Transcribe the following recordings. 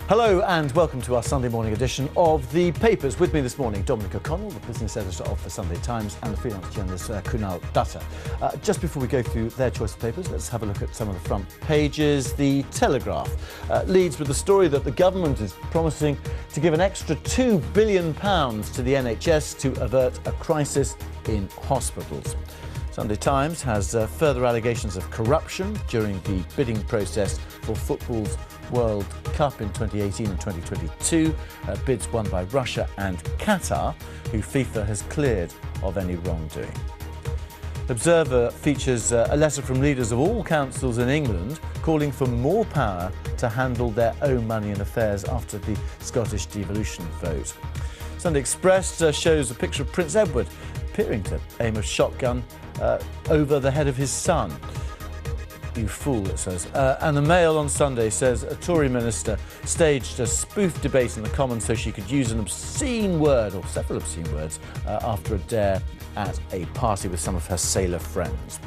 Hello and welcome to our Sunday morning edition of The Papers. With me this morning, Dominic, the business editor of the Sunday Times, and the freelance journalist Kunal Dutta. Just before we go through their choice of papers, let's have a look at some of the front pages. The Telegraph leads with the story that the government is promising to give an extra £2 billion to the NHS to avert a crisis in hospitals. Sunday Times has further allegations of corruption during the bidding process for football's World Cup in 2018 and 2022, bids won by Russia and Qatar, who FIFA has cleared of any wrongdoing. Observer features a letter from leaders of all councils in England calling for more power to handle their own money and affairs after the Scottish devolution vote. Sunday Express shows a picture of Prince Edward appearing to aim a shotgun over the head of his son. You fool, it says. And the Mail on Sunday says a Tory minister staged a spoof debate in the Commons so she could use an obscene word, or several obscene words, after a dare at a party with some of her sailor friends.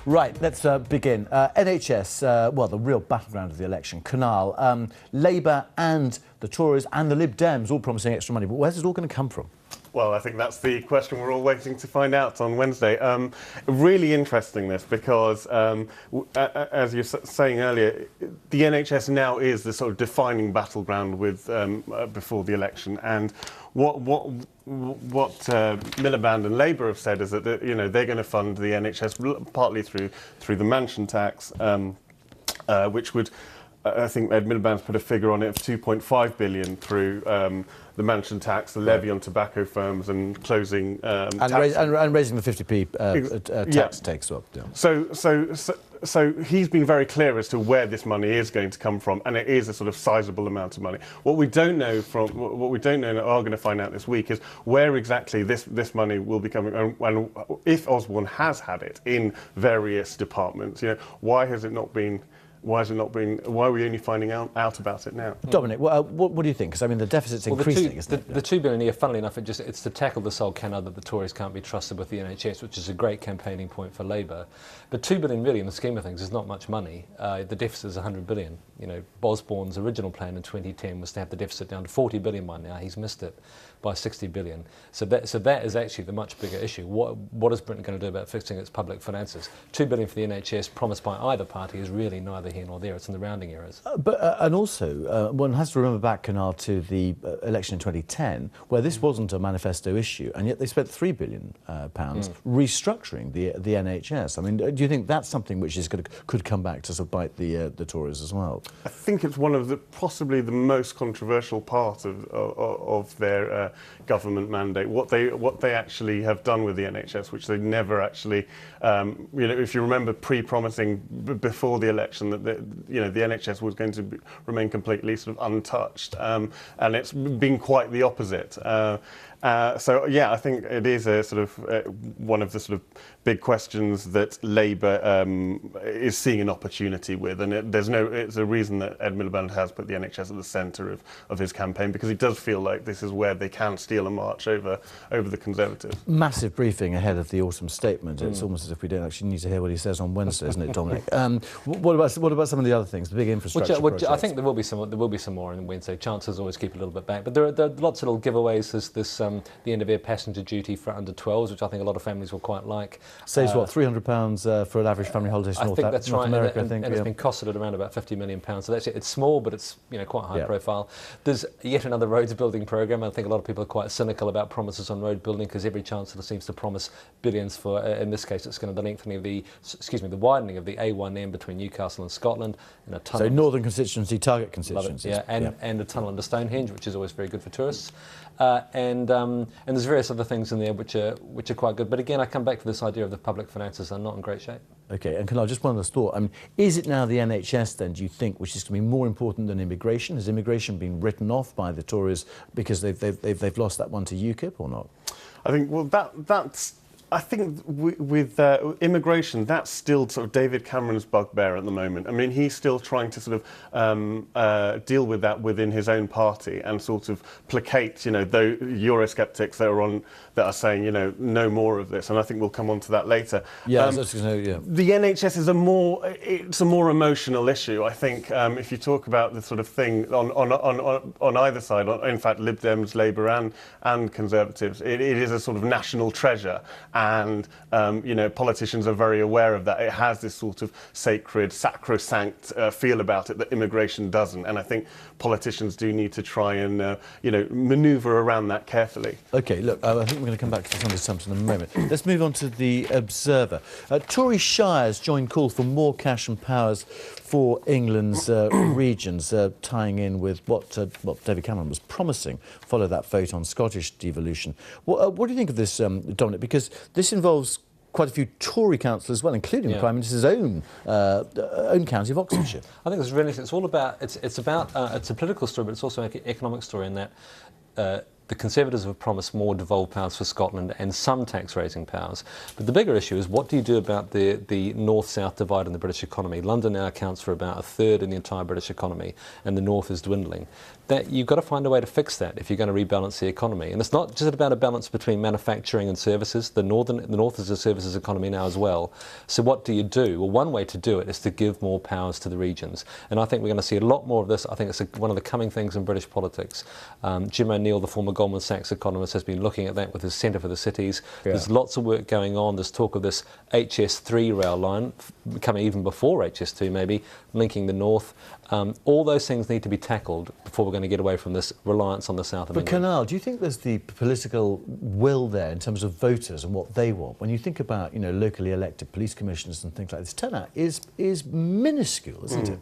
Right, let's begin. NHS, well, the real battleground of the election. Kunal, Labour and the Tories and the Lib Dems all promising extra money, but where's it all going to come from? Well, I think that's the question we're all waiting to find out on Wednesday. Really interesting, this, because as you're saying earlier, the NHS now is the sort of defining battleground with before the election. And what Miliband and Labour have said is that they're going to fund the NHS partly through the mansion tax, which would. I think Ed Miliband's put a figure on it of 2.5 billion through the mansion tax, the levy on tobacco firms, and closing and raising the 50p tax takes up. Yeah. So he's been very clear as to where this money is going to come from, and it is a sort of sizable amount of money. What we don't know and are going to find out this week is where exactly this money will be coming, and if Osborne has had it in various departments. Why has it not been? Why are we only finding out about it now? Dominic, what do you think? Because, I mean, the deficit's increasing, isn't it? The £2 billion a year, funnily enough, it's to tackle this old canard that the Tories can't be trusted with the NHS, which is a great campaigning point for Labour. But £2 billion, really, in the scheme of things, is not much money. The deficit is £100 billion. Osborne's original plan in 2010 was to have the deficit down to £40 billion by now. He's missed it by £60 billion. So that is actually the much bigger issue. What is Britain going to do about fixing its public finances? £2 billion for the NHS, promised by either party, is really neither here nor there. It's in the rounding errors. And also, one has to remember back, Kunal, to the election in 2010, where this wasn't a manifesto issue, and yet they spent £3 billion restructuring the NHS. I mean, do you think that's something which could come back to sort of bite the Tories as well? I think it's one of possibly the most controversial part of their government mandate. What they actually have done with the NHS, which they never actually, if you remember, pre-promising before the election that the NHS was going to remain completely sort of untouched, and it's been quite the opposite. So yeah, I think it is a sort of one of the sort of big questions that Labour is seeing an opportunity with, and it's a reason that Ed Miliband has put the NHS at the centre of his campaign, because he does feel like this is where they can steal a march over the Conservatives. Massive briefing ahead of the autumn statement. It's almost as if we don't actually need to hear what he says on Wednesday, isn't it, Dominic? What about some of the other things, the big infrastructure projects? I think there will be some more on Wednesday. Chances always keep a little bit back, but there are lots of little giveaways. There's this the end of air passenger duty for under 12s, which I think a lot of families will quite like. Saves what, £300 for an average family holiday to North America, and it's been costed at around about £50 million. So that's it. It's small, but it's quite high profile. There's yet another roads building programme. I think a lot of people are quite cynical about promises on road building, because every chancellor seems to promise billions for. In this case, it's going to the lengthening of the widening of the A1M between Newcastle and Scotland, and a tunnel. So northern constituency, target constituencies. And a tunnel under Stonehenge, which is always very good for tourists. And there's various other things in there which are quite good. But again, I come back to this idea of the public finances are not in great shape. OK, and can I just one last thought? I mean, is it now the NHS then, do you think, which is going to be more important than immigration? Has immigration been written off by the Tories because they've lost that one to UKIP or not? I think, well, that's I think with immigration, that's still sort of David Cameron's bugbear at the moment. I mean, he's still trying to sort of deal with that within his own party and sort of placate, the Eurosceptics that are saying, no more of this. And I think we'll come on to that later. Yeah, The NHS is a more emotional issue. I think if you talk about the sort of thing on either side, in fact, Lib Dems, Labour and Conservatives, it is a sort of national treasure. And, politicians are very aware of that. It has this sort of sacrosanct feel about it that immigration doesn't. And I think politicians do need to try and, manoeuvre around that carefully. OK, look, I think we're going to come back to Sunday Times in a moment. Let's move on to the Observer. Tory shires join call for more cash and powers for England's regions, tying in with what David Cameron was promising, follow that vote on Scottish devolution. What do you think of this, Dominic? Because this involves quite a few Tory councillors as well, including the Prime Minister's own county of Oxfordshire. I think it's all about, it's a political story, but it's also an economic story in that the Conservatives have promised more devolved powers for Scotland and some tax-raising powers. But the bigger issue is, what do you do about the north-south divide in the British economy? London now accounts for about a third in the entire British economy, and the north is dwindling. That you've got to find a way to fix that if you're going to rebalance the economy. And it's not just about a balance between manufacturing and services. The north is a services economy now as well. So what do you do? Well, one way to do it is to give more powers to the regions. And I think we're going to see a lot more of this. I think it's one of the coming things in British politics. Jim O'Neill, the former Goldman Sachs economist, has been looking at that with his Centre for the Cities. Yeah. There's lots of work going on. There's talk of this HS3 rail line, coming even before HS2 maybe, linking the north. All those things need to be tackled before we're going to get away from this reliance on the south of England. But Kunal, do you think there's the political will there in terms of voters and what they want? When you think about, locally elected police commissioners and things like this, turnout is minuscule, isn't it?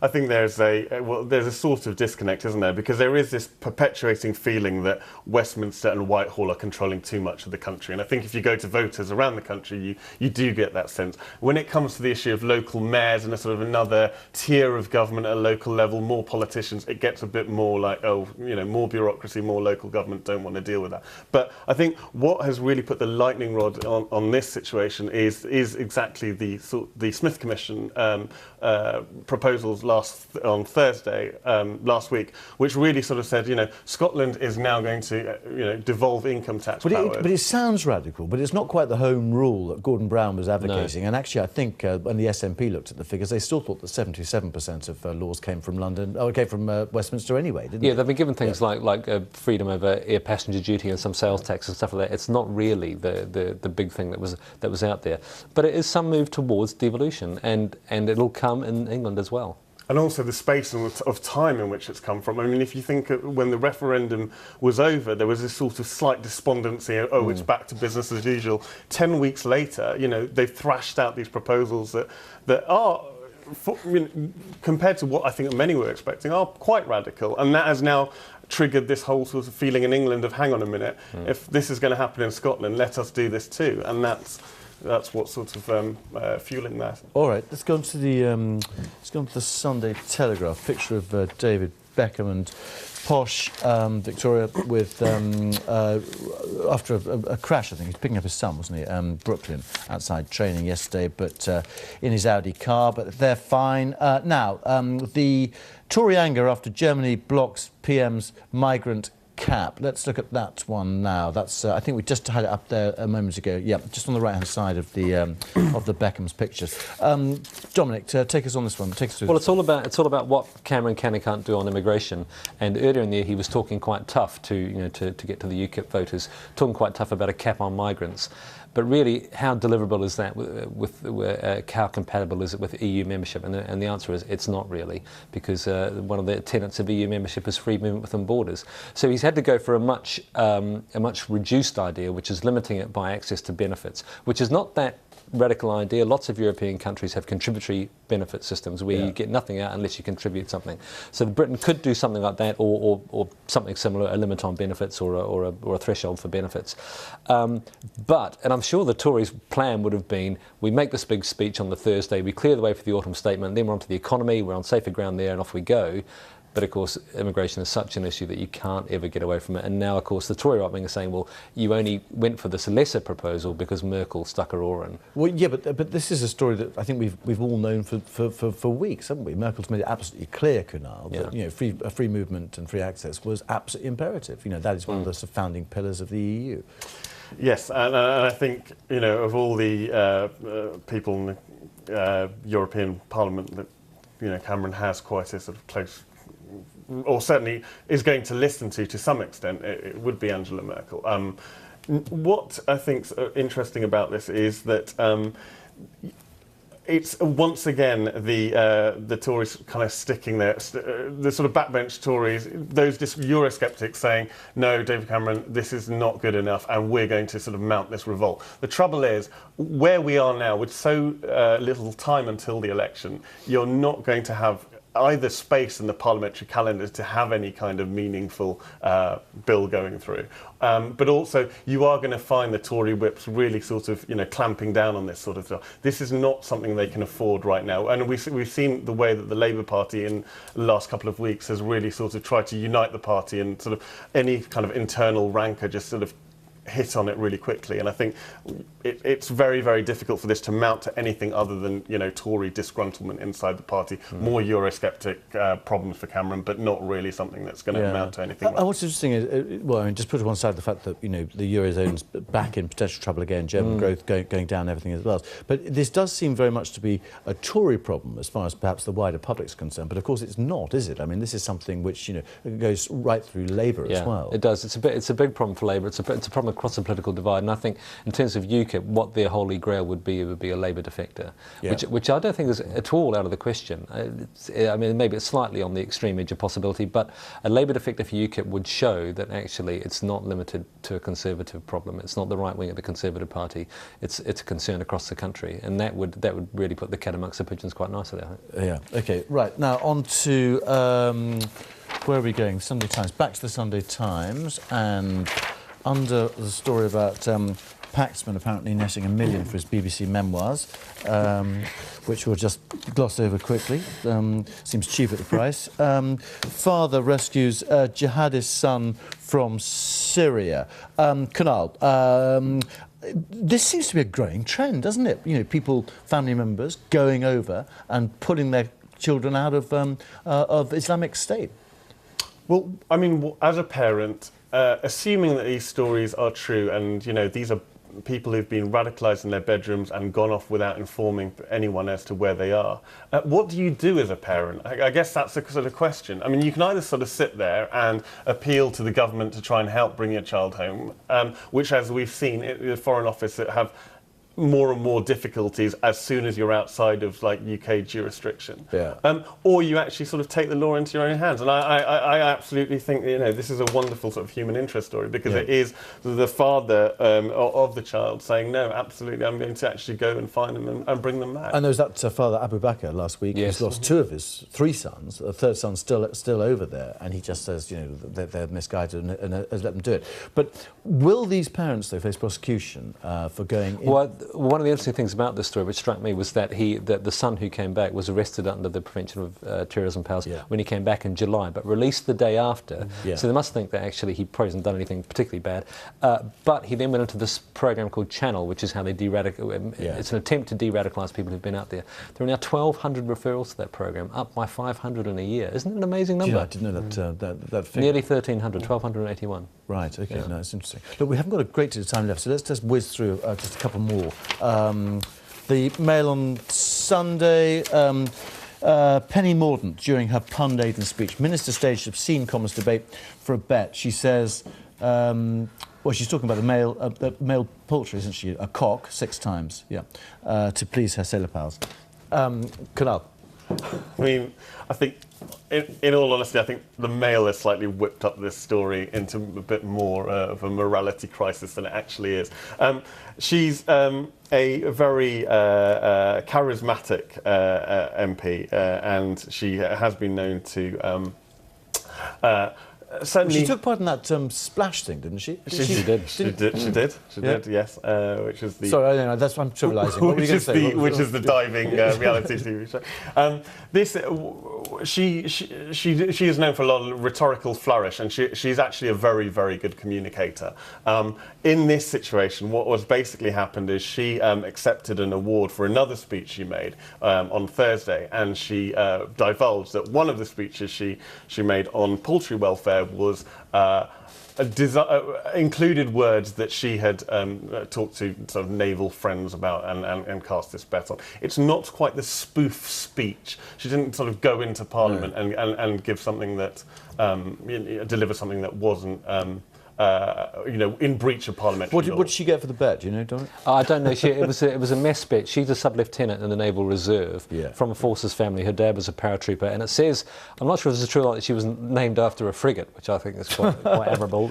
I think there's a sort of disconnect, isn't there? Because there is this perpetuating feeling that Westminster and Whitehall are controlling too much of the country. And I think if you go to voters around the country, you do get that sense. When it comes to the issue of local mayors and a sort of another tier of government at a local level, more politicians, it gets a bit more like, more bureaucracy, more local government, don't want to deal with that. But I think what has really put the lightning rod on this situation is exactly the Smith Commission proposals on Thursday last week, which really sort of said, Scotland is now going to, devolve income tax power. But it sounds radical, but it's not quite the home rule that Gordon Brown was advocating. No. And actually, I think when the SNP looked at the figures, they still thought that 77% of laws came from London, or came from Westminster anyway, didn't they? Yeah, they've been given things like freedom over air passenger duty and some sales tax and stuff like that. It's not really the big thing that was out there. But it is some move towards devolution, and it'll come in England as well. And also the space of time in which it's come from. I mean, if you think when the referendum was over, there was this sort of slight despondency, it's back to business as usual. 10 weeks later, they've thrashed out these proposals that are, compared to what I think many were expecting, are quite radical. And that has now triggered this whole sort of feeling in England of, hang on a minute, if this is going to happen in Scotland, let us do this too. And that's what's sort of fueling that. All right, let's go on to the Sunday Telegraph. Picture of David Beckham and posh Victoria with after a crash. I think he's picking up his son, wasn't he? Brooklyn, outside training yesterday, but in his Audi car. But they're fine now. The Tory anger after Germany blocks PM's migrant cap. Let's look at that one now. That's I think we just had it up there a moment ago. Yeah, just on the right-hand side of the Beckham's pictures. Dominic, take us on this one. Take us through. Well, it's all about what Cameron can and can't do on immigration. And earlier in the year, he was talking quite tough to get to the UKIP voters, talking quite tough about a cap on migrants. But really, how deliverable is that? How compatible is it with EU membership? And the answer is it's not really, because one of the tenets of EU membership is free movement within borders. So he's had to go for a much reduced idea, which is limiting it by access to benefits, which is not that radical idea. Lots of European countries have contributory benefit systems where you get nothing out unless you contribute something. So Britain could do something like that, or something similar, a limit on benefits or a threshold for benefits. And I'm sure the Tories' plan would have been, we make this big speech on the Thursday, we clear the way for the autumn statement, then we're on to the economy, we're on safer ground there, and off we go. But of course, immigration is such an issue that you can't ever get away from it. And now, of course, the Tory right wing is saying, well, you only went for this lesser proposal because Merkel stuck her oar in. Well, yeah, but this is a story that I think we've all known for weeks, haven't we? Merkel's made it absolutely clear, Kunal, that free movement and free access was absolutely imperative. That is one of the sort of founding pillars of the EU. Yes, and I think of all the people in the European Parliament that Cameron has quite a sort of close, or certainly is going to listen to some extent, it would be Angela Merkel. What I think's interesting about this is that it's once again the Tories kind of sticking there, the sort of backbench Tories, those Eurosceptics saying, no, David Cameron, this is not good enough and we're going to sort of mount this revolt. The trouble is, where we are now, with so little time until the election, you're not going to have either space in the parliamentary calendar to have any kind of meaningful bill going through. But also, you are going to find the Tory whips really sort of, clamping down on this sort of stuff. This is not something they can afford right now. And we've seen the way that the Labour Party in the last couple of weeks has really sort of tried to unite the party, and sort of any kind of internal rancor just sort of hit on it really quickly. And I think it's very, very difficult for this to mount to anything other than, Tory disgruntlement inside the party. More Eurosceptic problems for Cameron, but not really something that's going to amount to anything. What's interesting is, just put to one side the fact that, the Eurozone's back in potential trouble again, German growth going down, everything as well. But this does seem very much to be a Tory problem as far as perhaps the wider public's concerned. But of course it's not, is it? I mean, this is something which, goes right through Labour as well. It does. It's a big problem for Labour. It's a problem across the political divide, and I think in terms of UKIP, what their holy grail would be a Labour defector, which I don't think is at all out of the question. I mean, maybe it's slightly on the extreme edge of possibility, but a Labour defector for UKIP would show that actually it's not limited to a Conservative problem. It's not the right wing of the Conservative Party. It's a concern across the country, and that would really put the cat amongst the pigeons quite nicely, I think. Yeah. Okay. Right. Now on to where are we going? Sunday Times. Back to the Sunday Times, and under the story about Paxman apparently netting $1 million for his BBC memoirs, which we'll just gloss over quickly. Seems cheap at the price. Father rescues jihadist son from Syria. Kunal, this seems to be a growing trend, doesn't it? People, family members, going over and pulling their children out of Islamic State. Well, I mean, as a parent, assuming that these stories are true, and these are people who've been radicalised in their bedrooms and gone off without informing anyone as to where they are, what do you do as a parent? I guess that's the sort of question. I mean, you can either sort of sit there and appeal to the government to try and help bring your child home, which, as we've seen, the Foreign Office have more and more difficulties as soon as you're outside of UK jurisdiction. Or you actually sort of take the law into your own hands. And I absolutely think this is a wonderful sort of human interest story, because it is the father of the child saying, no, absolutely, I'm going to actually go and find them and bring them back. And there was that Father Abu Bakr last week. He's lost 2 of his 3 sons. The third son's still over there, and he just says they're misguided and has let them do it. But will these parents though face prosecution for going in? Well, one of the interesting things about this story, which struck me, was that the son who came back was arrested under the Prevention of Terrorism powers when he came back in July, but released the day after. So they must think that actually he probably hasn't done anything particularly bad. But he then went into this program called Channel, which is how they it's an attempt to de-radicalise people who've been out there. There are now 1,200 referrals to that program, up by 500 in a year. Isn't it an amazing number? I didn't know that figure. Nearly 1,300, 1,281. Right, OK, no, it's interesting. Look, we haven't got a great deal of time left, so let's just whiz through just a couple more. The Mail on Sunday, Penny Mordaunt, during her Pund-Aden speech, Minister staged obscene Commons debate for a bet. She says, well, she's talking about the male poultry, isn't she? A cock, 6 times, to please her sailor pals. Kunal. I mean, I think, in all honesty, I think the Mail has slightly whipped up this story into a bit more of a morality crisis than it actually is. She's a very charismatic MP, and she has been known to certainly She took part in that splash thing, didn't she? She did. Yes. Which is the Sorry, I know, that's I'm trivialising. What were you going to say? Which is the diving reality TV show. She is known for a lot of rhetorical flourish, and she's actually a very, very good communicator. In this situation, what was basically happened is she accepted an award for another speech she made on Thursday, and she divulged that one of the speeches she made on poultry welfare was included words that she had talked to sort of naval friends about and cast this bet on. It's not quite the spoof speech. She didn't sort of go into Parliament and give something that deliver something that wasn't in breach of parliamentary law. What did she get for the bet? Do you know, Dominic? I don't know. It was a mess bet. She's a sub-lieutenant in the Naval Reserve from a forces family. Her dad was a paratrooper, and it says, I'm not sure if it's true or not, that she was named after a frigate, which I think is quite admirable.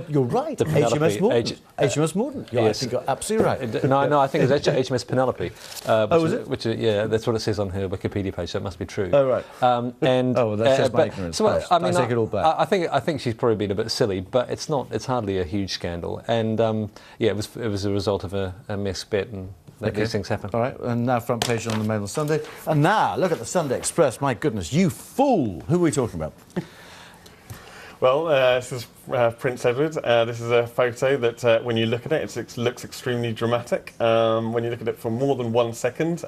You're right. HMS Morden. HMS Morden. I think you're absolutely right. No, I think it was HMS Penelope. Was it? Which, that's what it says on her Wikipedia page, so it must be true. Oh, right. That's just my ignorance. So, I take it all back. I think she's probably been a bit silly, but it's not. It's hardly a huge scandal, and it was a result of a mess bet, and these things happen. All right, and now front page on the Mail on Sunday, and now look at the Sunday Express. My goodness, you fool! Who are we talking about? Well, this is Prince Edward. This is a photo that, when you look at it, it looks extremely dramatic. When you look at it for more than 1 second,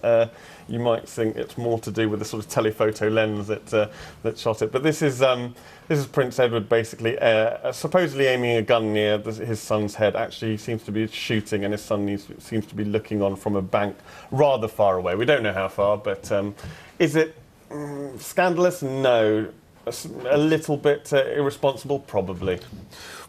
you might think it's more to do with the sort of telephoto lens that shot it. But this is Prince Edward basically supposedly aiming a gun near his son's head. Actually, he seems to be shooting, and his son seems to be looking on from a bank rather far away. We don't know how far, but is it scandalous? No. A little bit irresponsible, probably.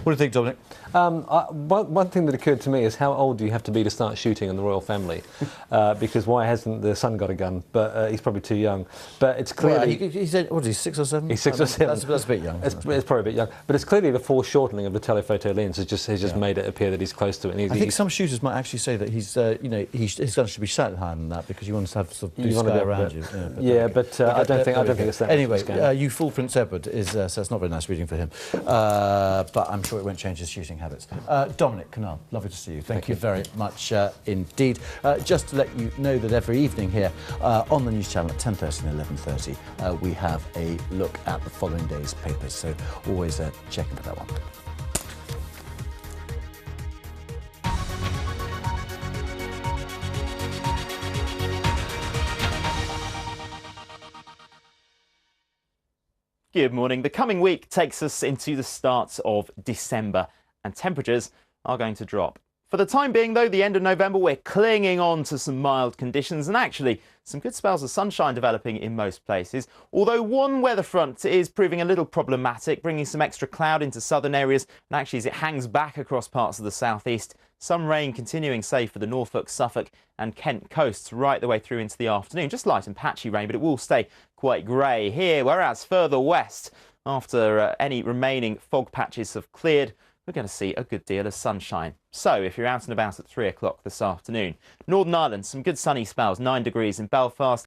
What do you think, Dominic? One thing that occurred to me is how old do you have to be to start shooting in the royal family? Because why hasn't the son got a gun? But he's probably too young. But it's clearly... Well, he's 6 or 7? He's 6 or 7. That's a bit young. It's probably a bit young. But it's clearly the foreshortening of the telephoto lens has just made it appear that he's close to it. And I think some shooters might actually say that his gun should be slightly higher than that because you want to have sort of blue sky around you. But I don't think it's that. Anyway, you fool Prince Edward so it's not very nice reading for him. But I'm sure it won't change his shooting habits. Dominic, Kunal, lovely to see you. Thank you very much indeed. Just to let you know that every evening here on the news channel at 10:30 and 11:30 we have a look at the following day's papers, so always check into that one. Good morning. The coming week takes us into the start of December, and temperatures are going to drop. For the time being, though, the end of November, we're clinging on to some mild conditions and actually some good spells of sunshine developing in most places. Although one weather front is proving a little problematic, bringing some extra cloud into southern areas, and actually as it hangs back across parts of the southeast, some rain continuing, say, for the Norfolk, Suffolk and Kent coasts right the way through into the afternoon. Just light and patchy rain, but it will stay quite grey here, whereas further west, after any remaining fog patches have cleared, we're going to see a good deal of sunshine. So if you're out and about at 3 o'clock this afternoon, Northern Ireland, some good sunny spells, 9 degrees in Belfast.